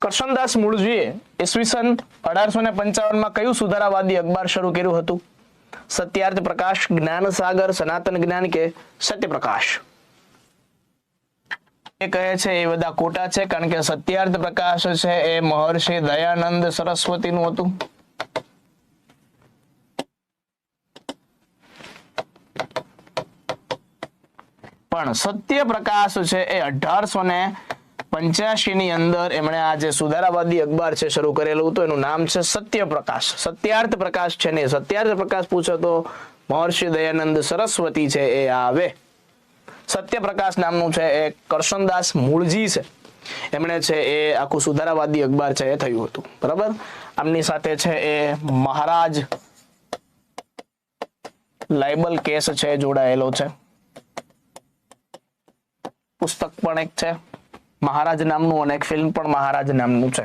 કરશનદાસ મૂળજીએ ઈસવીસન 1855 કયું સુધારાવાદી અખબાર શરૂ કર્યું હતું? સત્યાર્થ પ્રકાશ, જ્ઞાન સાગર, સનાતન જ્ઞાન કે સત્યપ્રકાશ? એ કહે છે એ બધા ખોટા છે, કારણ કે સત્યાર્થ પ્રકાશ છે એ મહર્ષિ દયાનંદ સરસ્વતીનું હતું. પણ સત્યપ્રકાશ છે એ 1885 ની અંદર એમણે આ જે સુધારાવાદી અખબાર છે શરૂ કરેલું હતું, એનું નામ છે સત્યપ્રકાશ. સત્યાર્થ પ્રકાશ છે ને, સત્યાર્થ પ્રકાશ પૂછો તો મહર્ષિ દયાનંદ સરસ્વતી છે એ આવે. સત્યપ્રકાશ નામનું છે એ કરશનદાસ મૂળજી છે, એમણે છે એ આખું સુધારાવાદી અખબાર છે એ થયું હતું. બરાબર. આમની સાથે છે એ મહારાજ લાયબલ કેસ છે જોડાયેલો છે. પુસ્તક પણ એક છે મહારાજ નામનું અને એક ફિલ્મ પણ મહારાજ નામનું છે.